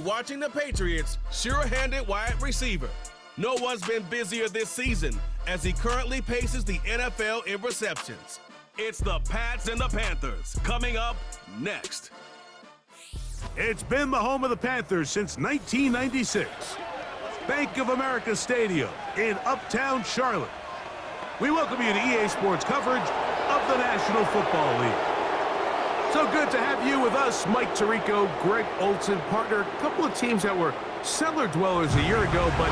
Watching the Patriots, sure-handed wide receiver. No one's been busier this season as he currently paces the NFL in receptions. It's the Pats and the Panthers coming up next. It's been the home of the Panthers since 1996. Bank of America Stadium in Uptown Charlotte. We welcome you to EA Sports coverage of the National Football League. So good to have you with us, Mike Tirico, Greg Olson, partner. A couple of teams that were cellar dwellers a year ago, but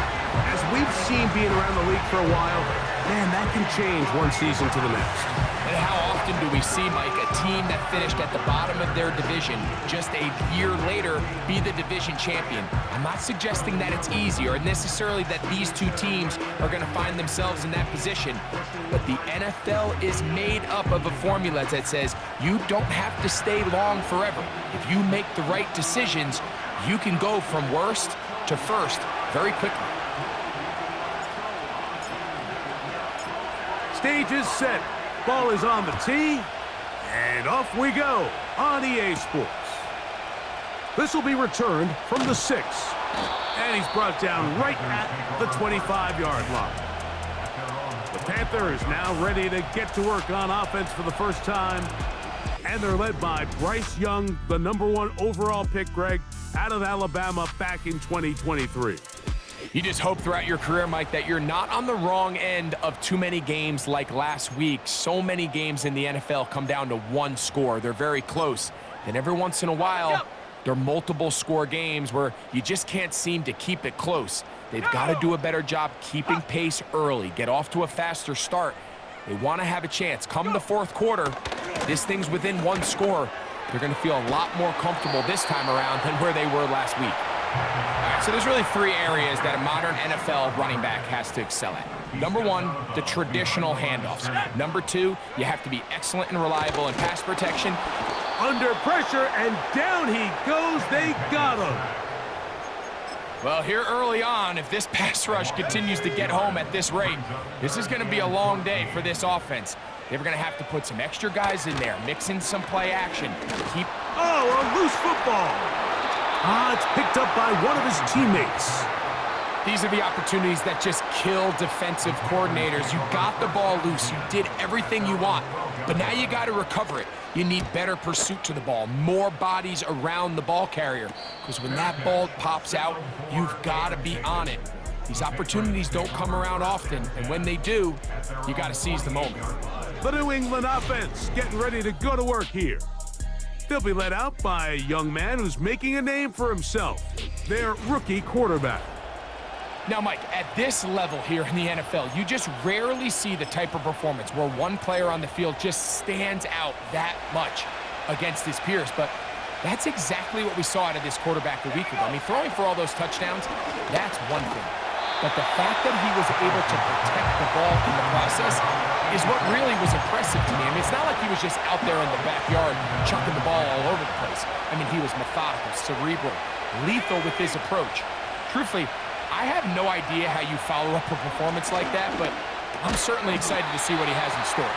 as we've seen being around the league for a while, man, that can change one season to the next. And how often do we see, Mike, a team that finished at the bottom of their division just a year later be the division champion? I'm not suggesting that it's easy or necessarily that these two teams are going to find themselves in that position, but the NFL is made up of a formula that says you don't have to stay long forever. If you make the right decisions, you can go from worst to first very quickly. Stage is set. Ball is on the tee, and off we go on EA Sports. This will be returned from the 6, and he's brought down right at the 25-yard line. The Panthers now ready to get to work on offense for the first time, and they're led by Bryce Young, the #1 overall pick, Greg, out of Alabama back in 2023. You just hope throughout your career, Mike, that you're not on the wrong end of too many games like last week. So many games in the NFL come down to one score. They're very close. And every once in a while, there are multiple score games where you just can't seem to keep it close. They've got to do a better job keeping pace early, get off to a faster start. They want to have a chance. Come the fourth quarter, this thing's within one score. They're going to feel a lot more comfortable this time around than where they were last week. All right, so there's really three areas that a modern NFL running back has to excel at. Number one, the traditional handoffs. Number two, you have to be excellent and reliable in pass protection. Under pressure, and down he goes. They got him. Well, here early on, if this pass rush continues to get home at this rate, this is going to be a long day for this offense. They're going to have to put some extra guys in there, mix in some play action. A loose football. It's picked up by one of his teammates. These are the opportunities that just kill defensive coordinators. You got the ball loose. You did everything you want, but now you got to recover it. You need better pursuit to the ball, more bodies around the ball carrier, because when that ball pops out, you've got to be on it. These opportunities don't come around often, and when they do, you got to seize the moment. The New England offense getting ready to go to work here. They'll be led out by a young man who's making a name for himself, their rookie quarterback. Now, Mike, at this level here in the NFL, you just rarely see the type of performance where one player on the field just stands out that much against his peers. But that's exactly what we saw out of this quarterback a week ago. I mean, throwing for all those touchdowns, that's one thing. But the fact that he was able to protect the ball in the process is what really was impressive to me. I mean, it's not like he was just out there in the backyard chucking the ball all over the place. I mean, he was methodical, cerebral, lethal with his approach. Truthfully, I have no idea how you follow up a performance like that, but I'm certainly excited to see what he has in store.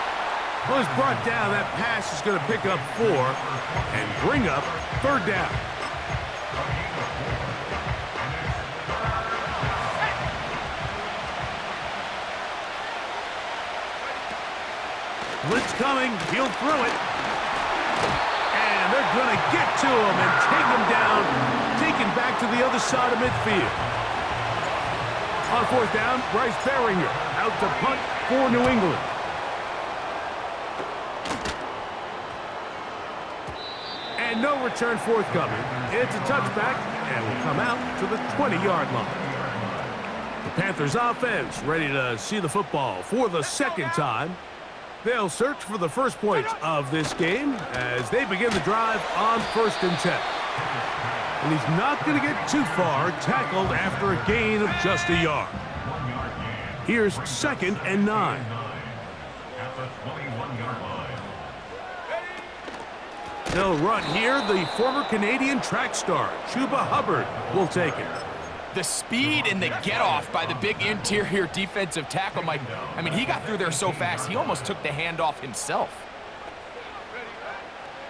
Well, he's brought down. That pass is going to pick up 4 and bring up 3rd down. Blitz coming, he'll throw it. And they're going to get to him and take him down, taken back to the other side of midfield. On 4th down, Bryce Baringer out to punt for New England. And no return forthcoming. It's a touchback and will come out to the 20-yard line. The Panthers offense ready to see the football for the second time. They'll search for the first points of this game as they begin the drive on 1st and 10. And he's not going to get too far, tackled after a gain of just a yard. Here's 2nd and 9. They'll run here. The former Canadian track star, Chuba Hubbard, will take it. The speed and the get-off by the big interior defensive tackle, Mike. I mean, he got through there so fast, he almost took the handoff himself.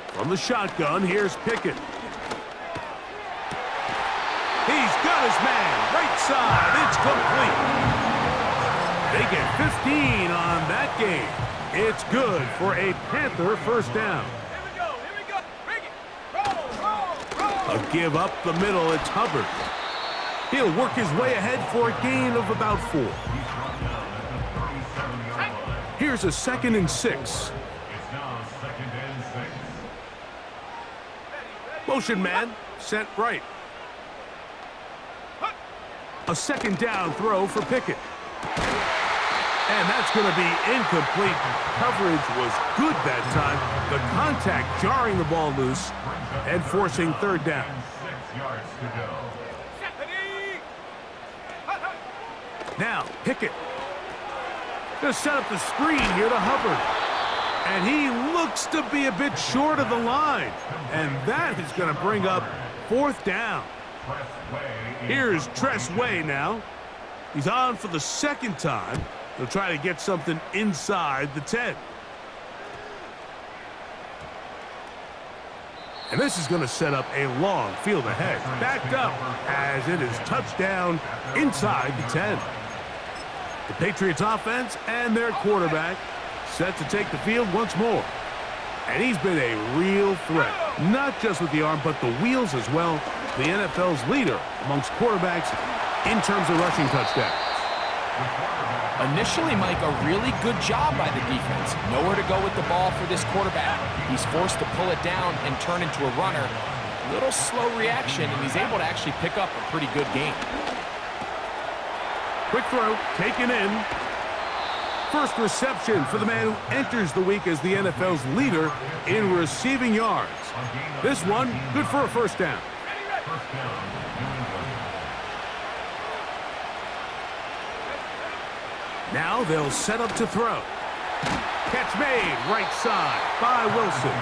From the shotgun, here's Pickett. He's got his man. Right side. It's complete. They get 15 on that game. It's good for a Panther first down. A give up the middle. It's Hubbard. He'll work his way ahead for a gain of about 4. Here's a 2nd and 6. Motion man, sent right. A 2nd down throw for Pickett. And that's going to be incomplete. Coverage was good that time. The contact jarring the ball loose and forcing 3rd down. 6 yards to go. Now, Pickett. Gonna set up the screen here to Hubbard. And he looks to be a bit short of the line. And that is going to bring up 4th down. Here's Tress Way now. He's on for the 2nd time. He'll try to get something inside the 10. And this is going to set up a long field ahead. Backed up as it is touchdown inside the 10. The Patriots offense and their quarterback set to take the field once more. And he's been a real threat, not just with the arm, but the wheels as well. The NFL's leader amongst quarterbacks in terms of rushing touchdowns. Initially, Mike, a really good job by the defense. Nowhere to go with the ball for this quarterback. He's forced to pull it down and turn into a runner. Little slow reaction, and he's able to actually pick up a pretty good game. Quick throw, taken in. First reception for the man who enters the week as the NFL's leader in receiving yards. This one, good for a 1st down. Now they'll set up to throw. Catch made, right side by Wilson.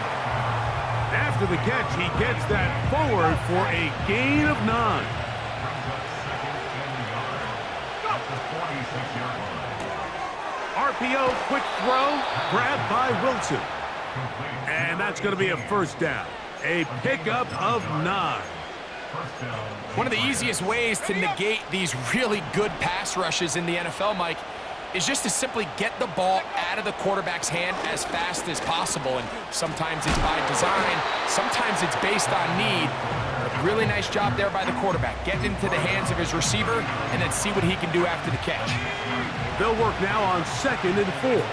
After the catch, he gets that forward for a gain of 9. RPO, quick throw, grabbed by Wilson. And that's going to be a 1st down. A pickup of 9. One of the easiest ways to negate these really good pass rushes in the NFL, Mike, is just to simply get the ball out of the quarterback's hand as fast as possible. And sometimes it's by design, sometimes it's based on need. A really nice job there by the quarterback, getting into the hands of his receiver and then see what he can do after the catch. They'll work now on 2nd and 4.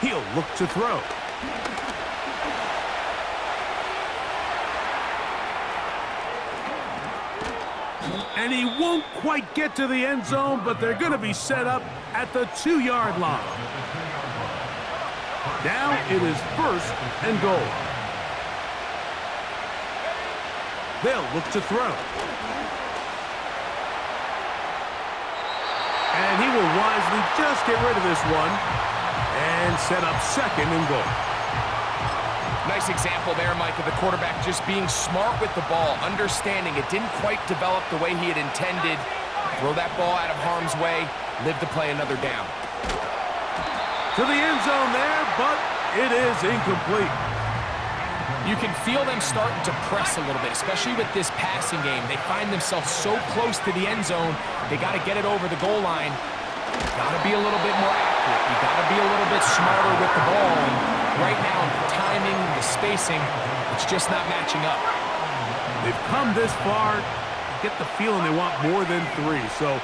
He'll look to throw. And he won't quite get to the end zone, but they're going to be set up at the 2-yard line. Now it is 1st and goal. They'll look to throw. And he will wisely just get rid of this one and set up 2nd and goal. Nice example there, Mike, of the quarterback just being smart with the ball, understanding it didn't quite develop the way he had intended. Throw that ball out of harm's way, live to play another down. To the end zone there, but it is incomplete. You can feel them starting to press a little bit, especially with this passing game. They find themselves so close to the end zone, they got to get it over the goal line. Got to be a little bit more accurate. You got to be a little bit smarter with the ball. And right now, the timing, the spacing, it's just not matching up. They've come this far. Get the feeling they want more than 3. So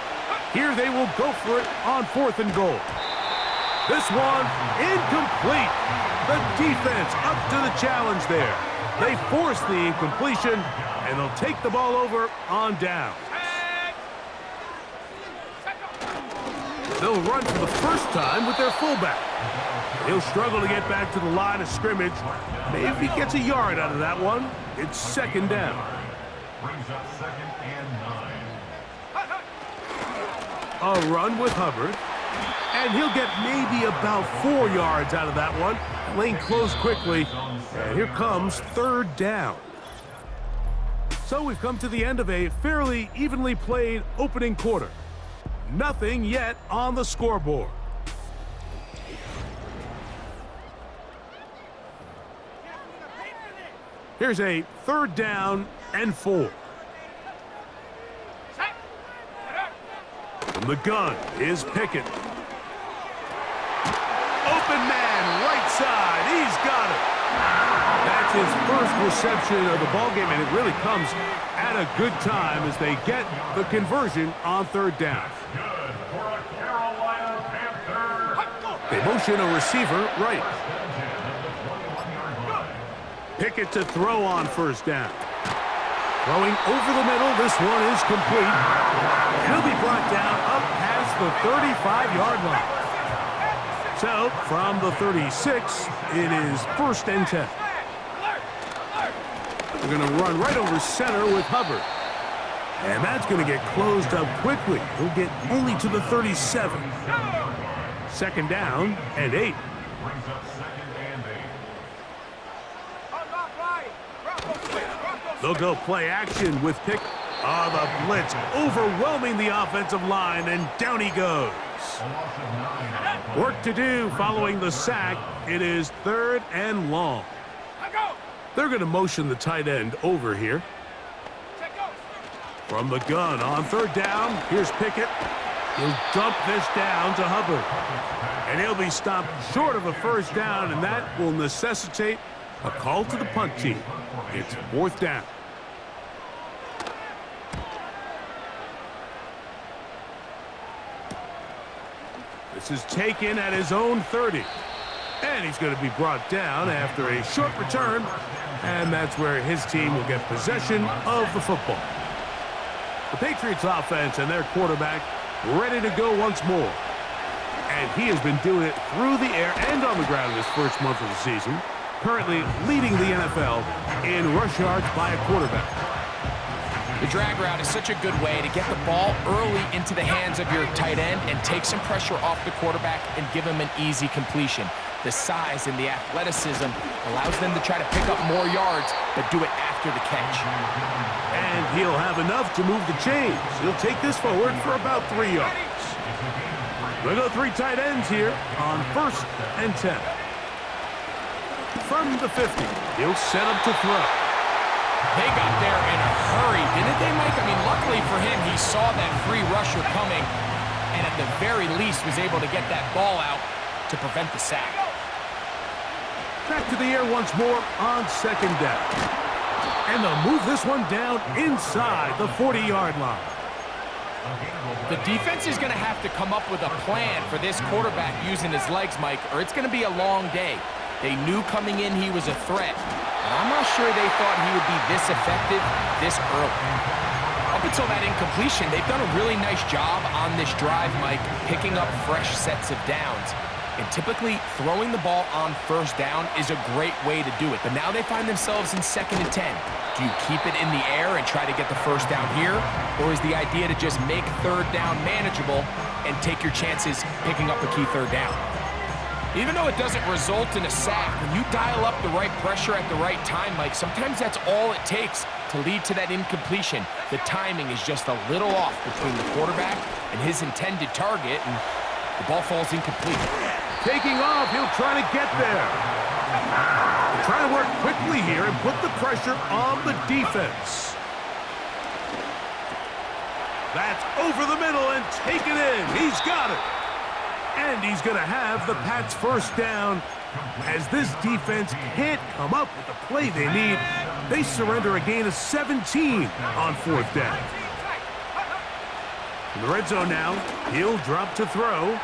here they will go for it on 4th and goal. This one incomplete. The defense up to the challenge there. They force the incompletion, and they'll take the ball over on down. They'll run for the first time with their fullback. He'll struggle to get back to the line of scrimmage. Maybe he gets a yard out of that one. It's 2nd down. Brings up 2nd and 9. A run with Hubbard. And he'll get maybe about 4 yards out of that one. Lane closed quickly. And here comes 3rd down. So we've come to the end of a fairly evenly played opening quarter. Nothing yet on the scoreboard. Here's a 3rd down and 4. From the gun is Pickett. Open man, right side. He's got it. That's his first reception of the ballgame, and it really comes at a good time as they get the conversion on 3rd down. Good for a Carolina Panther. They motion a receiver right. Pickett to throw on 1st down. Throwing over the middle, this one is complete. He'll be brought down up past the 35-yard line. So, from the 36, it is 1st and 10. They're going to run right over center with Hubbard. And that's going to get closed up quickly. He'll get only to the 37. 2nd down and 8. Brings up 2nd and 8. They'll go play action with Pick. The blitz overwhelming the offensive line, and down he goes. Work to do following the sack. It is 3rd and long. They're going to motion the tight end over here. From the gun on 3rd down, here's Pickett. He'll dump this down to Hubbard. And he'll be stopped short of a 1st down, and that will necessitate a call to the punt team. It's 4th down. This is taken at his own 30. And he's going to be brought down after a short return. And that's where his team will get possession of the football. The Patriots offense and their quarterback ready to go once more. And he has been doing it through the air and on the ground in his first month of the season. Currently leading the NFL in rush yards by a quarterback. The drag route is such a good way to get the ball early into the hands of your tight end and take some pressure off the quarterback and give him an easy completion. The size and the athleticism allows them to try to pick up more yards, but do it after the catch. And he'll have enough to move the chains. He'll take this forward for about 3 yards. We'll go 3 tight ends here on 1st and 10. From the 50, he'll set up to throw. They got there in a hurry, didn't they, Mike? I mean, luckily for him, he saw that free rusher coming and at the very least was able to get that ball out to prevent the sack. Back to the air once more on 2nd down. And they'll move this one down inside the 40-yard line. The defense is going to have to come up with a plan for this quarterback using his legs, Mike, or it's going to be a long day. They knew coming in he was a threat, but I'm not sure they thought he would be this effective this early. Up until that incompletion, they've done a really nice job on this drive, Mike, picking up fresh sets of downs. And typically, throwing the ball on 1st down is a great way to do it. But now they find themselves in 2nd and 10. Do you keep it in the air and try to get the 1st down here? Or is the idea to just make 3rd down manageable and take your chances picking up a key 3rd down? Even though it doesn't result in a sack, when you dial up the right pressure at the right time, Mike, sometimes that's all it takes to lead to that incompletion. The timing is just a little off between the quarterback and his intended target, and the ball falls incomplete. Taking off, he'll try to get there. He'll try to work quickly here and put the pressure on the defense. That's over the middle and taken in. He's got it. And he's going to have the Pats' 1st down. As this defense can't come up with the play they need, they surrender a gain of 17 on 4th down. In the red zone now, he'll drop to throw.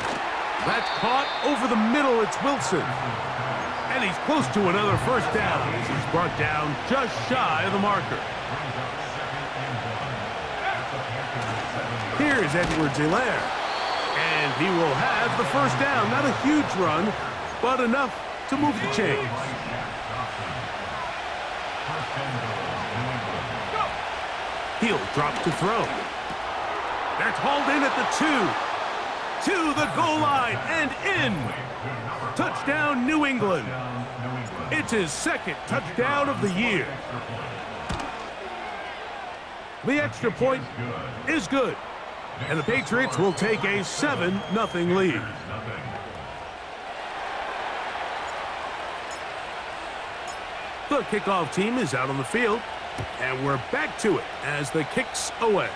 That's caught over the middle. It's Wilson. And he's close to another 1st down as he's brought down just shy of the marker. Here's Edwards-Helaire. And he will have the 1st down. Not a huge run, but enough to move the chains. He'll drop to throw. That's hauled in at the 2. To the goal line and in. Touchdown, New England. It's his 2nd touchdown of the year. The extra point is good. And the Patriots will take a 7-0 lead. The The kickoff team is out on the field, and we're back to it as the kick's away.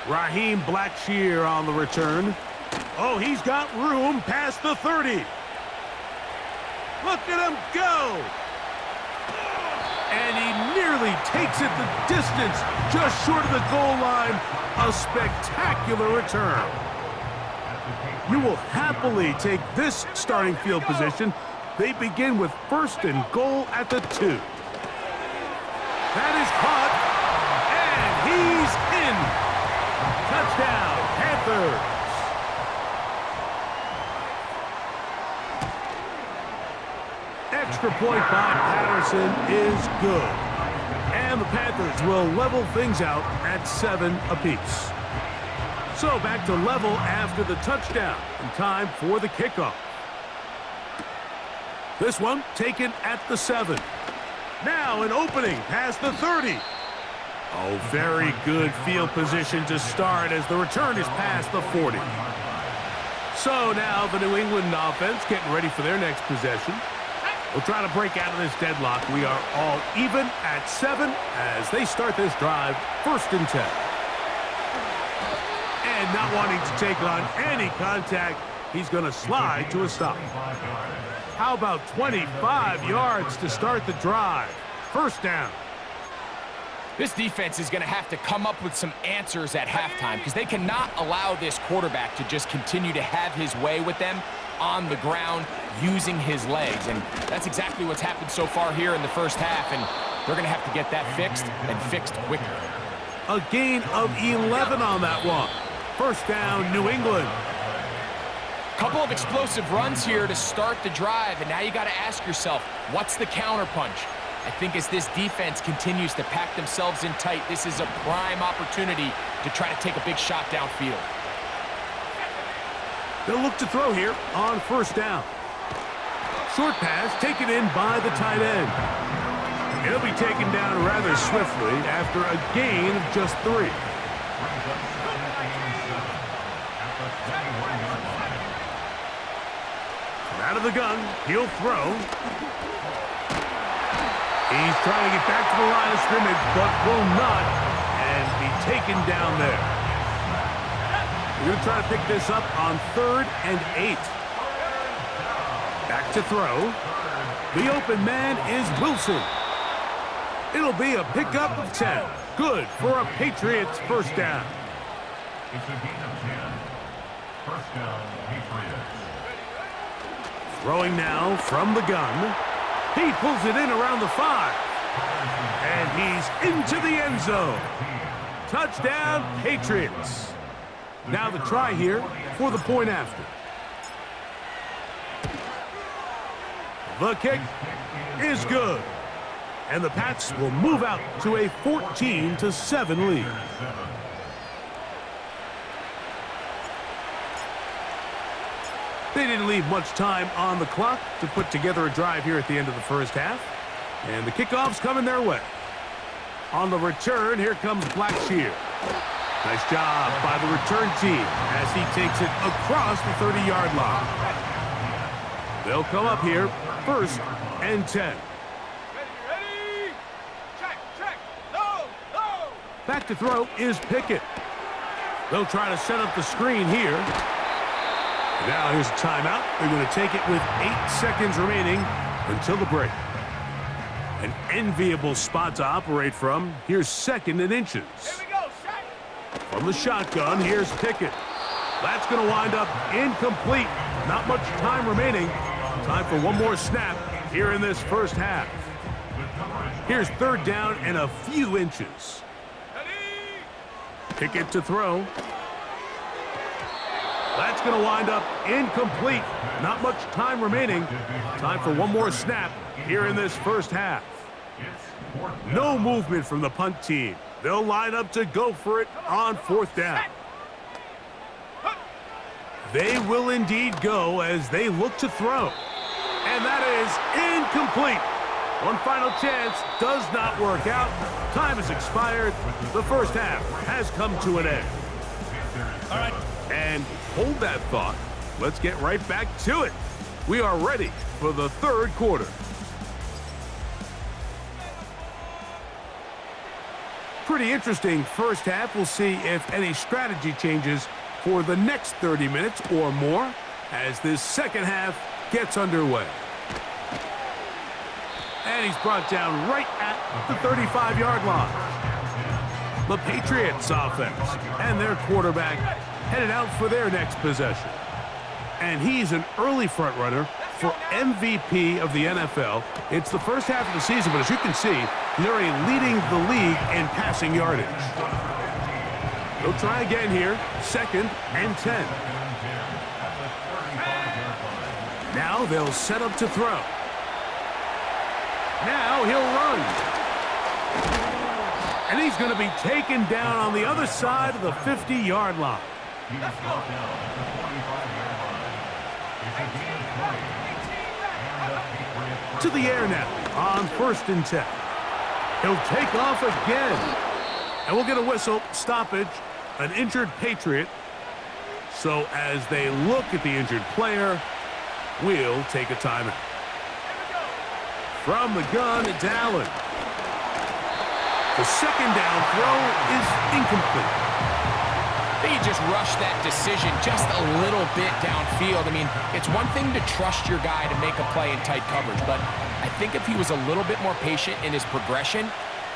Raheem Blackshear on the return. Oh, he's got room past the 30. Look at him go! And he nearly takes it the distance, just short of the goal line. A spectacular return. You will happily take this starting field position. They begin with 1st and goal at the 2. That is caught, and he's in. Touchdown, Panthers. Extra point by Patterson is good. And the Panthers will level things out at 7 apiece. So back to level after the touchdown, and time for the kickoff. This one taken at the 7. Now an opening past the 30. Oh, very good field position to start as the return is past the 40. So now the New England offense getting ready for their next possession. We'll try to break out of this deadlock. We are all even at 7 as they start this drive, 1st and 10. And not wanting to take on any contact, he's going to slide to a stop. How about 25 yards to start the drive? 1st down. This defense is going to have to come up with some answers at halftime because they cannot allow this quarterback to just continue to have his way with them on the ground using his legs. And that's exactly what's happened so far here in the 1st half, and they're going to have to get that fixed and fixed quickly. A gain of 11 on that one. 1st down, New England. Couple of explosive runs here to start the drive, and now you got to ask yourself, what's the counterpunch? I think as this defense continues to pack themselves in tight, this is a prime opportunity to try to take a big shot downfield. They'll look to throw here on 1st down. Short pass taken in by the tight end. He'll be taken down rather swiftly after a gain of just 3. Out of the gun, he'll throw. He's trying to get back to the line of scrimmage, but will not, and be taken down there. We're going to try to pick this up on 3rd and 8. Back to throw. The open man is Wilson. It'll be a pickup of 10. Good for a Patriots 1st down. It's a gain of 10. 1st down, Patriots. Throwing now from the gun. He pulls it in around the 5. And he's into the end zone. Touchdown, Patriots. Now the try here for the point after. The kick is good. And the Pats will move out to a 14-7 lead. They didn't leave much time on the clock to put together a drive here at the end of the 1st half. And the kickoff's coming their way. On the return, here comes Blackshear. Nice job by the return team as he takes it across the 30-yard line. They'll come up here, 1st and 10. Ready? Check. No. Back to throw is Pickett. They'll try to set up the screen here. Now here's a timeout. They're going to take it with 8 seconds remaining until the break. An enviable spot to operate from. Here's 2nd and inches. Here we go, Shaq. From the shotgun, here's Pickett. That's going to wind up incomplete. Not much time remaining. Time for one more snap here in this 1st half. Here's 3rd down and a few inches. Ready? Pickett to throw. That's going to wind up incomplete. Not much time remaining. Time for one more snap here in this 1st half. No movement from the punt team. They'll line up to go for it on 4th down. They will indeed go as they look to throw. And that is incomplete. One final chance does not work out. Time has expired. The 1st half has come to an end. All right. And hold that thought. Let's get right back to it. We are ready for the 3rd quarter. Pretty interesting first half. We'll see if any strategy changes for the next 30 minutes or more as this second half gets underway. And he's brought down right at the 35-yard line. The Patriots offense and their quarterback headed out for their next possession. And he's an early front runner for MVP of the NFL. It's the first half of the season, but as you can see, he's already leading the league in passing yardage. They'll try again here, 2nd and 10. Now they'll set up to throw. Now he'll run. And he's going to be taken down on the other side of the 50-yard line. To the air now on 1st and 10. He'll take off again. And we'll get a whistle, stoppage, an injured Patriot. So as they look at the injured player, we'll take a timeout. From the gun, it's Allen. The second down throw is incomplete. He just rushed that decision just a little bit downfield. I mean, it's one thing to trust your guy to make a play in tight coverage, but I think if he was a little bit more patient in his progression,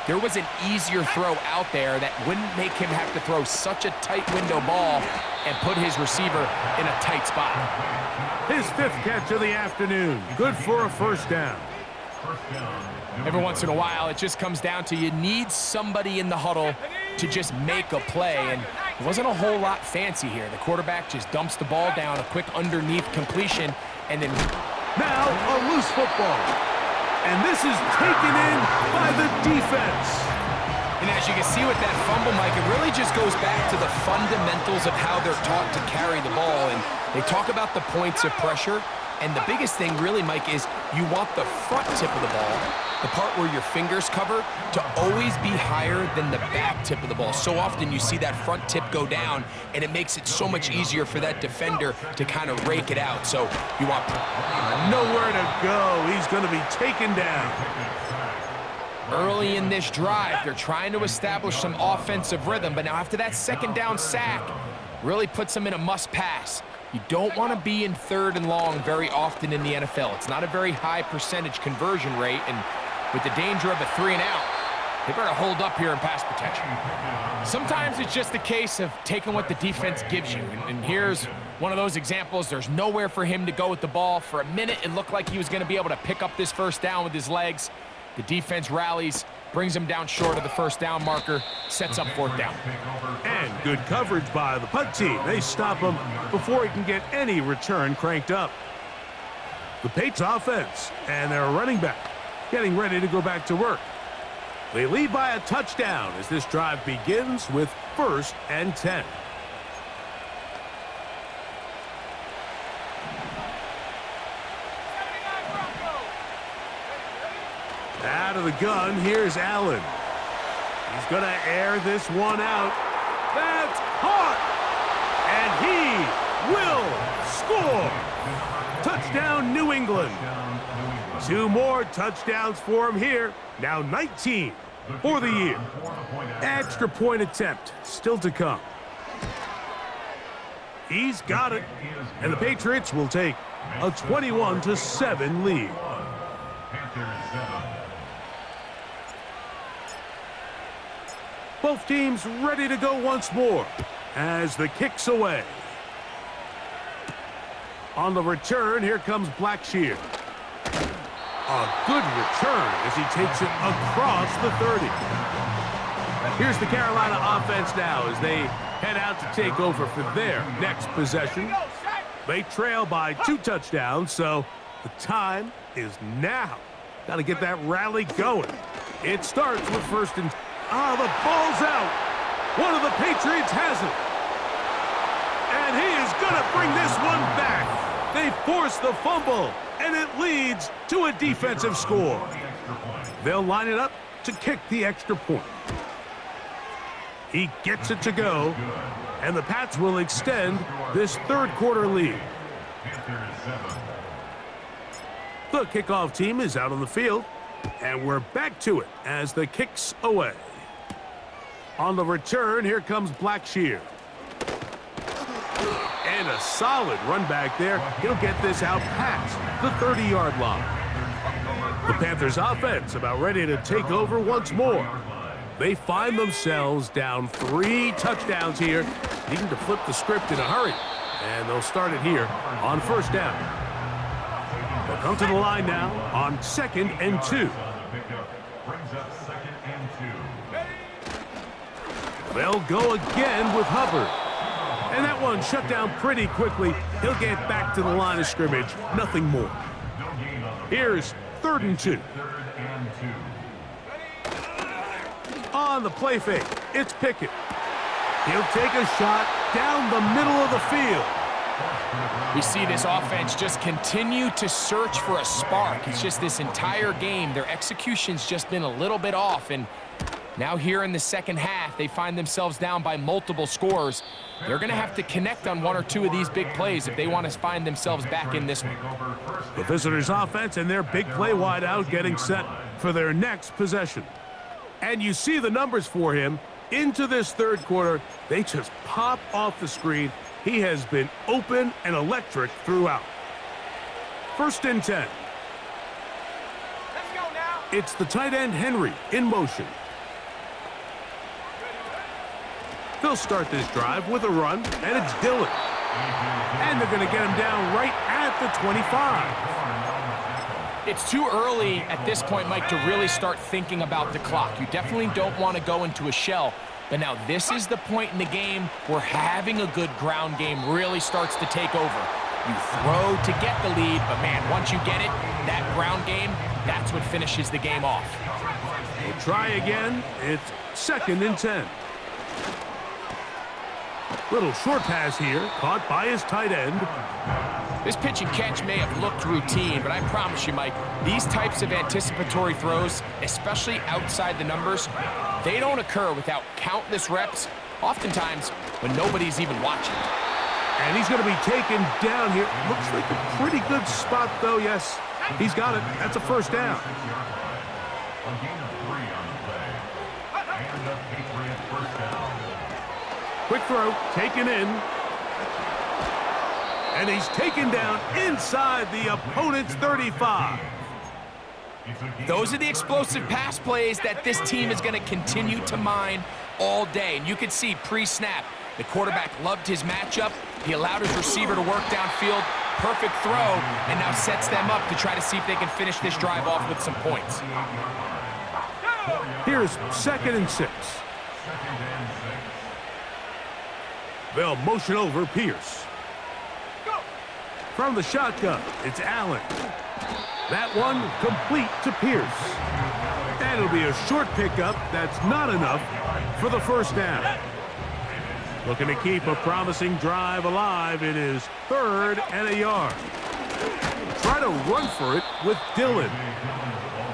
there was an easier throw out there that wouldn't make him have to throw such a tight window ball and put his receiver in a tight spot. His 5th catch of the afternoon. Good for a first down. Every once in a while, it just comes down to you need somebody in the huddle to just make a play, and it wasn't a whole lot fancy here. The quarterback just dumps the ball down, a quick underneath completion, and then... Now a loose football. And this is taken in by the defense. And as you can see with that fumble, Mike, it really just goes back to the fundamentals of how they're taught to carry the ball. And they talk about the points of pressure. And the biggest thing really, Mike, is you want the front tip of the ball, the part where your fingers cover, to always be higher than the back tip of the ball. So often you see that front tip go down, and it makes it so much easier for that defender to kind of rake it out. So you want... Nowhere to go. He's going to be taken down. Early in this drive, they're trying to establish some offensive rhythm, but now after that second down sack, really puts them in a must-pass. You don't want to be in 3rd and long very often in the NFL. It's not a very high percentage conversion rate, and with the danger of a 3-and-out, they better hold up here in pass protection. Sometimes it's just a case of taking what the defense gives you, and here's one of those examples. There's nowhere for him to go with the ball. For a minute, it looked like he was going to be able to pick up this first down with his legs. The defense rallies, brings him down short of the first down marker, sets up 4th down. And good coverage by the punt team. They stop him before he can get any return cranked up. The Patriots offense and their running back getting ready to go back to work. They lead by a touchdown as this drive begins with 1st and 10. Out of the gun, here's Allen. He's going to air this one out. That's caught! And he will score! Touchdown, New England. 2 more touchdowns for him here. Now 19 for the year. Extra point attempt still to come. He's got it. And the Patriots will take a 21-7 lead. Both teams ready to go once more as the kick's away. On the return, here comes Blackshear. A good return as he takes it across the 30. Here's the Carolina offense now as they head out to take over for their next possession. They trail by 2 touchdowns, so the time is now. Got to get that rally going. It starts with 1st and... the ball's out. One of the Patriots has it. And he is going to bring this one back. They force the fumble, and it leads to a defensive score. They'll line it up to kick the extra point. He gets it to go, and the Pats will extend this 3rd quarter lead. The kickoff team is out on the field, and we're back to it as the kick's away. On the return, here comes Blackshear. And a solid run back there. He'll get this out past the 30-yard line. The Panthers offense about ready to take over once more. They find themselves down 3 touchdowns here, needing to flip the script in a hurry. And they'll start it here on first down. They'll come to the line now on 2nd and 2. They'll go again with Hubbard. And that one shut down pretty quickly. He'll get back to the line of scrimmage. Nothing more. Here's 3rd and 2. On the play fake, it's Pickett. He'll take a shot down the middle of the field. We see this offense just continue to search for a spark. It's just this entire game, their execution's just been a little bit off. And now here in the second half, they find themselves down by multiple scores. They're going to have to connect on 1 or 2 of these big plays if they want to find themselves back in this one. The visitors' offense and their big play wideout getting set for their next possession. And you see the numbers for him into this 3rd quarter. They just pop off the screen. He has been open and electric throughout. 1st and 10. Let's go now. It's the tight end Henry in motion. They'll start this drive with a run, and it's Dillon. And they're going to get him down right at the 25. It's too early at this point, Mike, to really start thinking about the clock. You definitely don't want to go into a shell. But now this is the point in the game where having a good ground game really starts to take over. You throw to get the lead, but man, once you get it, that ground game, that's what finishes the game off. We'll try again. It's 2nd and 10. Little short pass here, caught by his tight end. This pitch and catch may have looked routine, but I promise you, Mike, these types of anticipatory throws, especially outside the numbers, they don't occur without countless reps, oftentimes when nobody's even watching. And he's going to be taken down here. Looks like a pretty good spot, though. Yes, he's got it. That's a first down. Quick throw, taken in. And he's taken down inside the opponent's 35. Those are the explosive pass plays that this team is going to continue to mine all day. And you can see pre-snap, the quarterback loved his matchup. He allowed his receiver to work downfield. Perfect throw, and now sets them up to try to see if they can finish this drive off with some points. Here's 2nd and 6. They'll motion over Pierce. From the shotgun, it's Allen. That one complete to Pierce. And it'll be a short pickup. That's not enough for the first down. Looking to keep a promising drive alive. It is 3rd and a yard. Try to run for it with Dillon.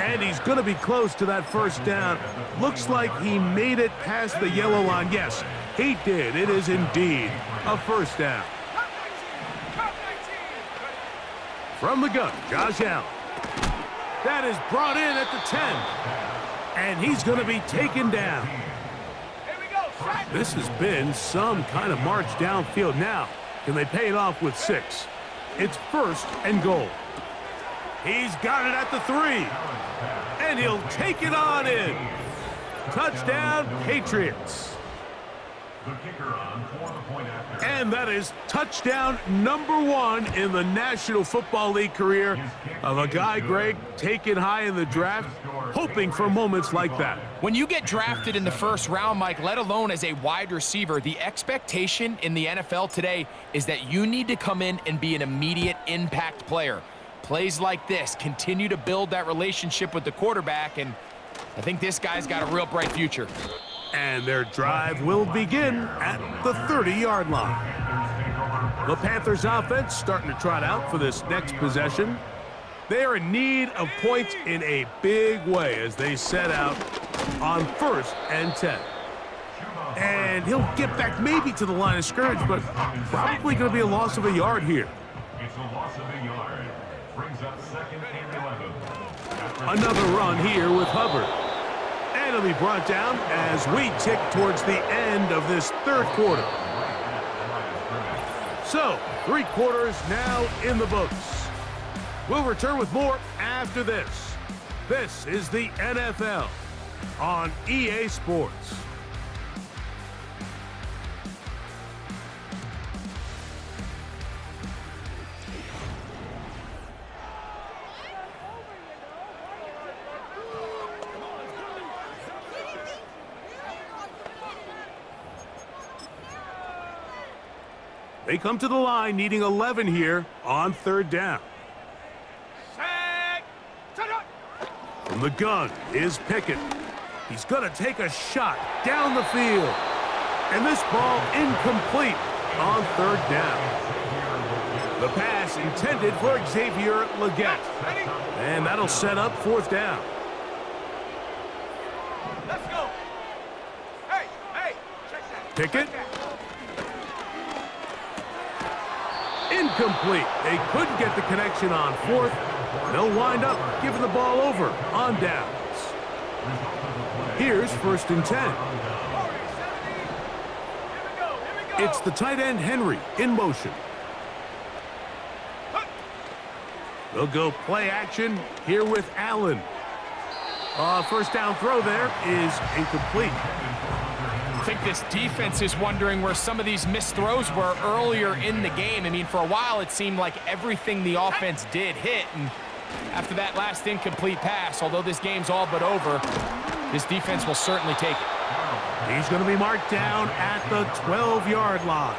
And he's going to be close to that first down. Looks like he made it past the yellow line. Yes, he did. It is indeed a first down. From the gun, Josh Allen. That is brought in at the 10. And he's going to be taken down. This has been some kind of march downfield. Now, can they pay it off with 6? It's 1st and goal. He's got it at the 3. And he'll take it on in. Touchdown, Patriots. And that is touchdown number 1 in the National Football League career of a guy, Greg, taken high in the draft, hoping for moments like that. When you get drafted in the first round, Mike, let alone as a wide receiver, the expectation in the NFL today is that you need to come in and be an immediate impact player. Plays like this continue to build that relationship with the quarterback, and I think this guy's got a real bright future. And their drive will begin at the 30-yard line. The Panthers offense starting to trot out for this next possession. They are in need of points in a big way as they set out on 1st and 10. And he'll get back maybe to the line of scrimmage, but probably going to be a loss of a yard here. It's a loss of a yard. Brings up 2nd and 11. Another run here with Hubbard. And it'll be brought down as we tick towards the end of this third quarter. So, 3 quarters now in the books. We'll return with more after this. This is the NFL on EA Sports. They come to the line needing 11 here on third down. Set. From the gun is Pickett. He's going to take a shot down the field. And this ball incomplete on third down. The pass intended for Xavier Legette. And that'll set up fourth down. Let's go. Hey, check that. Pickett. Check that. Incomplete. They couldn't get the connection on fourth. They'll wind up giving the ball over on downs. Here's 1st and 10. Here we go. It's the tight end Henry in motion. They'll go play action here with Allen. First down throw there is incomplete. I think this defense is wondering where some of these missed throws were earlier in the game. I mean, for a while, it seemed like everything the offense did hit. And after that last incomplete pass, although this game's all but over, this defense will certainly take it. He's going to be marked down at the 12-yard line.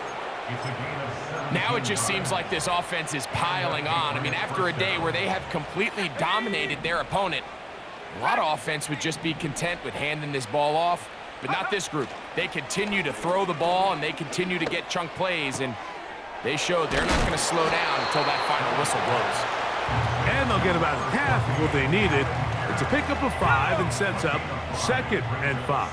Now it just seems like this offense is piling on. I mean, after a day where they have completely dominated their opponent, a lot of offense would just be content with handing this ball off. But not this group. They continue to throw the ball, and they continue to get chunk plays, and they showed they're not going to slow down until that final whistle blows. And they'll get about half of what they needed. It's a pickup of 5 and sets up 2nd and 5.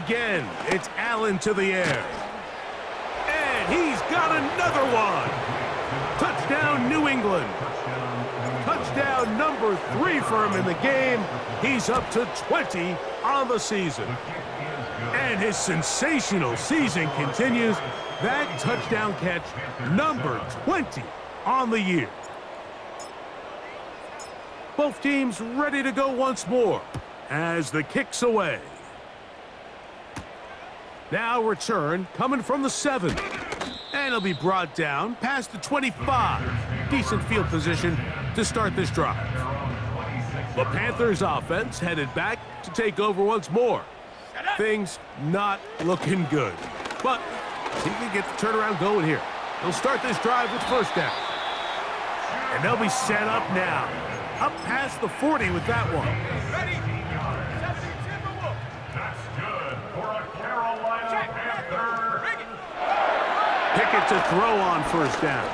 Again, it's Allen to the air. And he's got another one. Touchdown, New England. Touchdown number 3 for him in the game. He's up to 20 on the season. And his sensational season continues. That touchdown catch, number 20 on the year. Both teams ready to go once more as the kick's away. Now return coming from the 7. And it'll be brought down past the 25. Decent field position to start this drive. The Panthers offense headed back to take over once more. Things not looking good. But see if they get the turnaround going here. They'll start this drive with first down. And they'll be set up now. Up past the 40 with that one. Ready. That's good for a Carolina Panther. Bring it. Pickett to throw on first down.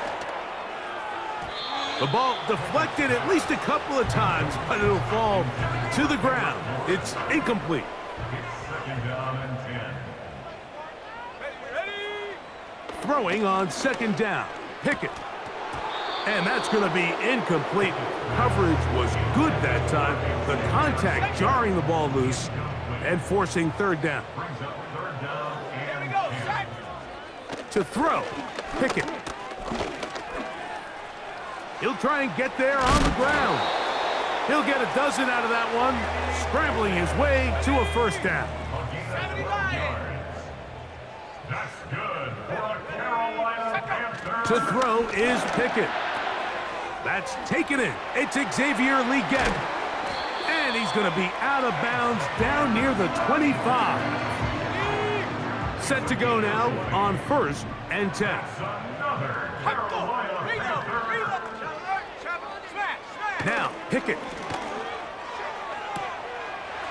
The ball deflected at least a couple of times, but it'll fall to the ground. It's incomplete. It's 2nd down and 10. Ready. Throwing on 2nd down. Pickett. And that's going to be incomplete. Coverage was good that time. The contact jarring the ball loose and forcing 3rd down. Brings up 3rd down Here we and go. 10. Set. To throw. Pickett. He'll try and get there on the ground. He'll get a dozen out of that one, scrambling his way to a first down. 79 yards. That's good for a Carolina Panther. To throw is Pickett. That's taken in. It's Xavier Legette. And he's going to be out of bounds down near the 25. Set to go now on 1st and 10. Another Carolina Panther. Now, Pickett.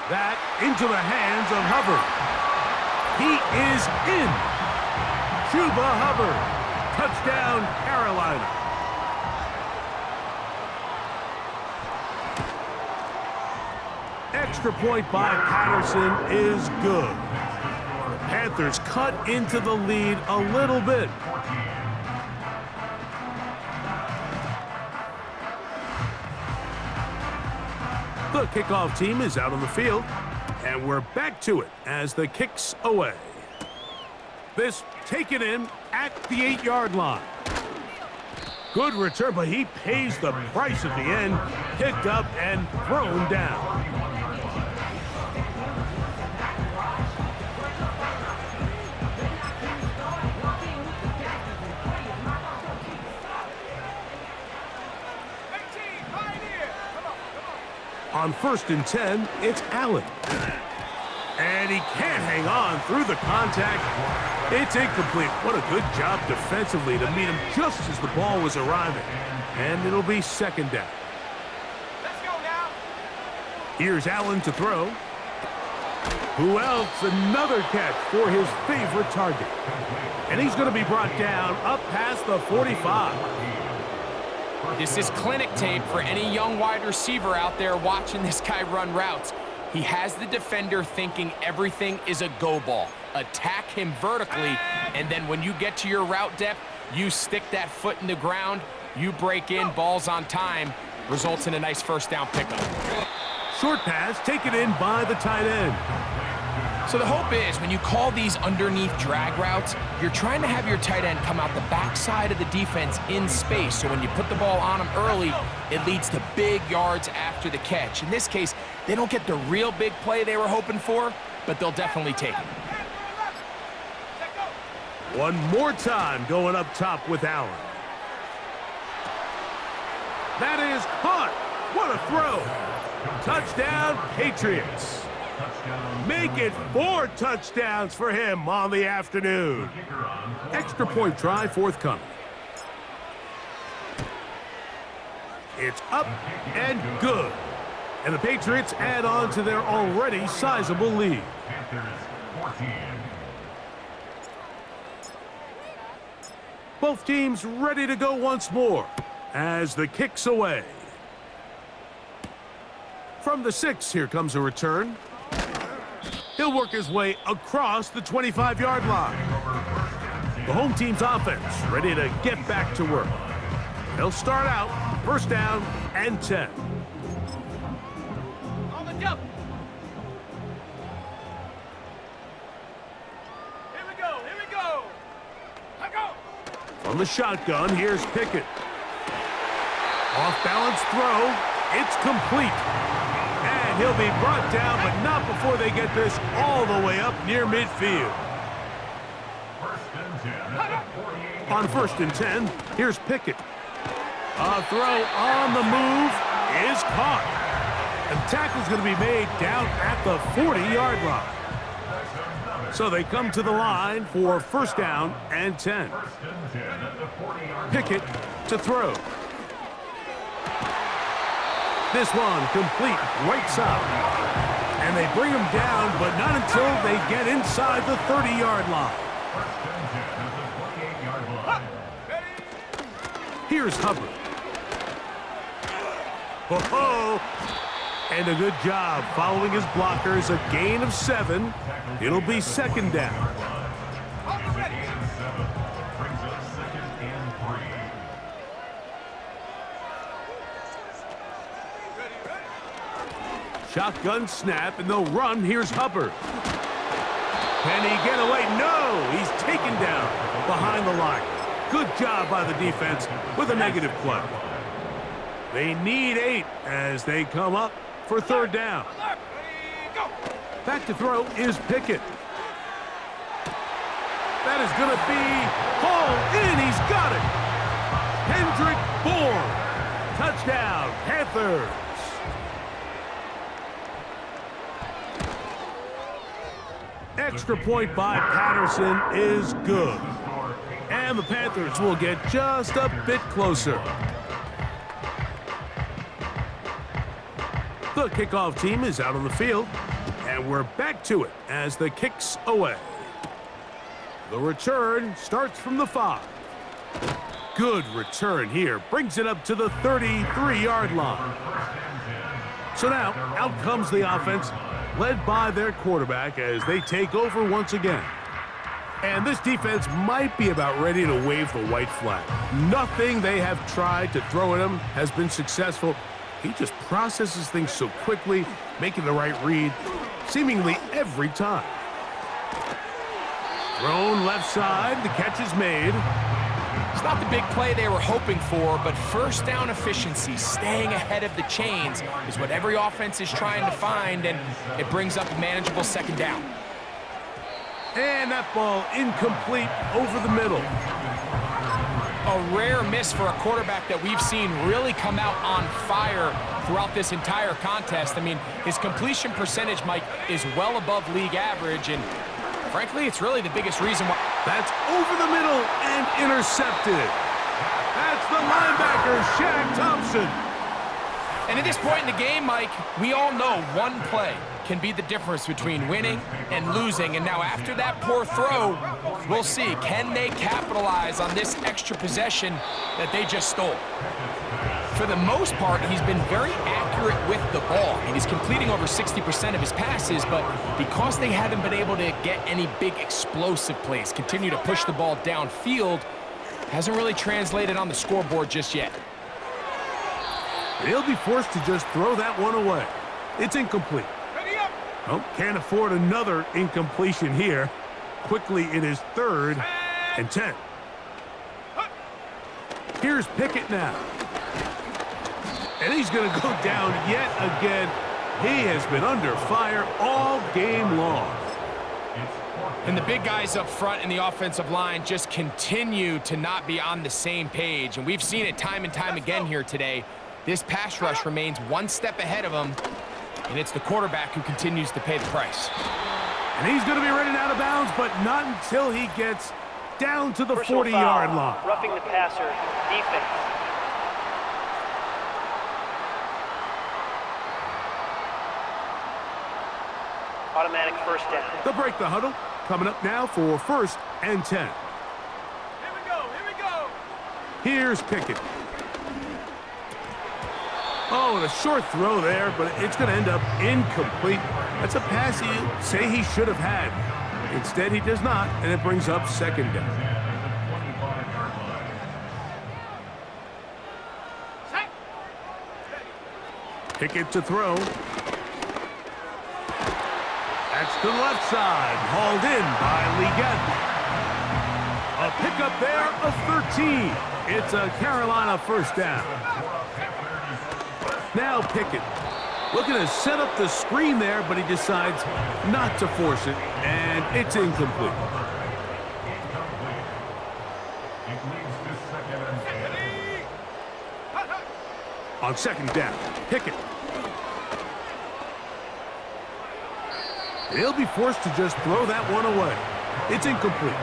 That into the hands of Hubbard. He is in. Chuba Hubbard. Touchdown, Carolina. Extra point by Patterson is good. The Panthers cut into the lead a little bit. The kickoff team is out on the field, and we're back to it as the kick's away. This taken in at the 8-yard line. Good return, but he pays the price at the end. Picked up and thrown down. On 1st and 10, it's Allen. And he can't hang on through the contact. It's incomplete. What a good job defensively to meet him just as the ball was arriving. And it'll be 2nd down. Let's go now. Here's Allen to throw. Who else? Another catch for his favorite target. And he's going to be brought down up past the 45. This is clinic tape for any young wide receiver out there watching this guy run routes. He has the defender thinking everything is a go ball. Attack him vertically, and then when you get to your route depth, you stick that foot in the ground, you break in, balls on time, results in a nice 1st down pickup. Short pass taken in by the tight end. So the hope is when you call these underneath drag routes, you're trying to have your tight end come out the backside of the defense in space. So when you put the ball on him early, it leads to big yards after the catch. In this case, they don't get the real big play they were hoping for, but they'll definitely take it. One more time going up top with Allen. That is caught. What a throw. Touchdown, Patriots. Make it 4 touchdowns for him on the afternoon. Extra point try forthcoming. It's up and good. And the Patriots add on to their already sizable lead. Both teams ready to go once more as the kick's away. From the 6, here comes a return. He'll work his way across the 25-yard line. The home team's offense ready to get back to work. They'll start out 1st down and 10. On the jump. Here we go. Here we go. Let go. From the shotgun, here's Pickett. Off-balance throw. It's complete. And he'll be brought down, but not before they get this all the way up near midfield. On 1st and 10, here's Pickett. A throw on the move is caught. And the tackle's going to be made down at the 40-yard line. So they come to the line for 1st down and 10. Pickett to throw. This one complete right side. And they bring him down, but not until they get inside the 30-yard line. Here's Hubbard. Ho-ho! And a good job following his blockers. A gain of 7. It'll be 2nd down. Shotgun snap, and they'll run. Here's Hubbard. Can he get away? No! He's taken down behind the line. Good job by the defense with a negative play. They need 8 as they come up for 3rd down. Back to throw is Pickett. That is going to be hauled in. He's got it. Hendrick Bourne. Touchdown, Panthers. Extra point by Patterson is good. And the Panthers will get just a bit closer. The kickoff team is out on the field, and we're back to it as the kick's away. The return starts from the 5. Good return here. Brings it up to the 33-yard line. So now, out comes the offense, led by their quarterback as they take over once again. And this defense might be about ready to wave the white flag. Nothing they have tried to throw at him has been successful. He just processes things so quickly, making the right read, seemingly every time. Thrown left side, the catch is made. It's not the big play they were hoping for, but first down efficiency, staying ahead of the chains, is what every offense is trying to find, and it brings up a manageable second down. And that ball incomplete over the middle. A rare miss for a quarterback that we've seen really come out on fire throughout this entire contest. I mean, his completion percentage, Mike, is well above league average, and frankly, it's really the biggest reason why. That's over the middle and intercepted. That's the linebacker, Shaq Thompson. And at this point in the game, Mike, we all know one play can be the difference between winning and losing. And now after that poor throw, we'll see, can they capitalize on this extra possession that they just stole? For the most part, he's been very accurate with the ball. I mean, he's completing over 60% of his passes, but because they haven't been able to get any big explosive plays, continue to push the ball downfield, hasn't really translated on the scoreboard just yet. He'll be forced to just throw that one away. It's incomplete. Oh, can't afford another incompletion here. Quickly, it is 3rd and 10. Here's Pickett now. And he's going to go down yet again. He has been under fire all game long. And the big guys up front in the offensive line just continue to not be on the same page. And we've seen it time and time again here today. This pass rush remains one step ahead of him, and it's the quarterback who continues to pay the price. And he's going to be running out of bounds, but not until he gets down to the 40-yard line. Roughing the passer, defense. Automatic first down. They'll break the huddle. Coming up now for 1st and 10. Here we go, here we go. Here's Pickett. Oh, and a short throw there, but it's going to end up incomplete. That's a pass you say he should have had. Instead, he does not, and it brings up 2nd down. Pickett to throw. That's to the left side, hauled in by Leggett. A pickup there of 13. It's a Carolina first down. Now Pickett looking to set up the screen there, but he decides not to force it, and it's incomplete. On 2nd down, Pickett. He'll be forced to just throw that one away. It's incomplete.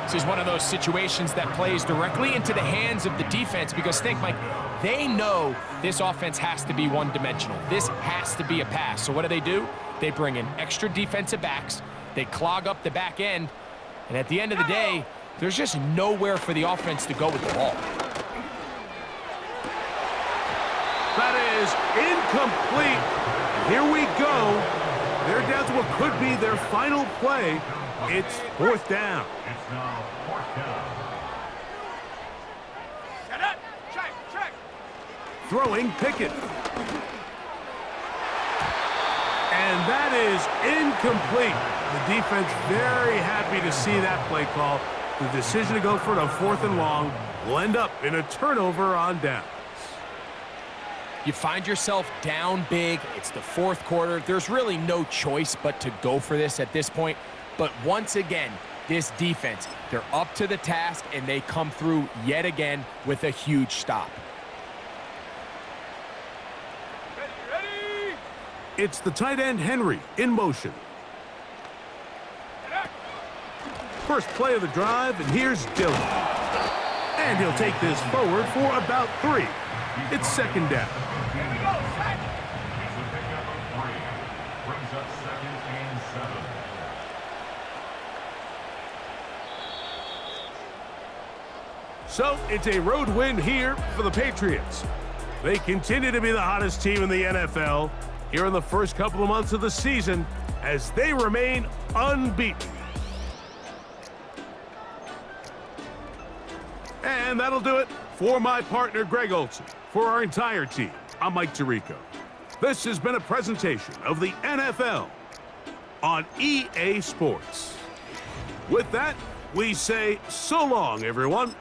This is one of those situations that plays directly into the hands of the defense because think, Mike, they know this offense has to be one-dimensional. This has to be a pass. So what do? They bring in extra defensive backs. They clog up the back end. And at the end of the day, there's just nowhere for the offense to go with the ball. That is incomplete. Here we go. They're down to what could be their final play. It's 4th down. It's now 4th down. Shut up. Check. Throwing Pickett. And that is incomplete. The defense very happy to see that play call. The decision to go for it on 4th and long will end up in a turnover on down. You find yourself down big. It's the 4th quarter. There's really no choice but to go for this at this point. But once again, this defense, they're up to the task, and they come through yet again with a huge stop. Ready. It's the tight end, Henry, in motion. First play of the drive, and here's Dillon. And he'll take this forward for about 3. It's 2nd down. Here we go. Check. It's a pickup of 3. Brings up 2nd and 7. So it's a road win here for the Patriots. They continue to be the hottest team in the NFL here in the first couple of months of the season as they remain unbeaten. And that'll do it for my partner, Greg Olson. For our entire team, I'm Mike Tirico. This has been a presentation of the NFL on EA Sports. With that, we say so long, everyone.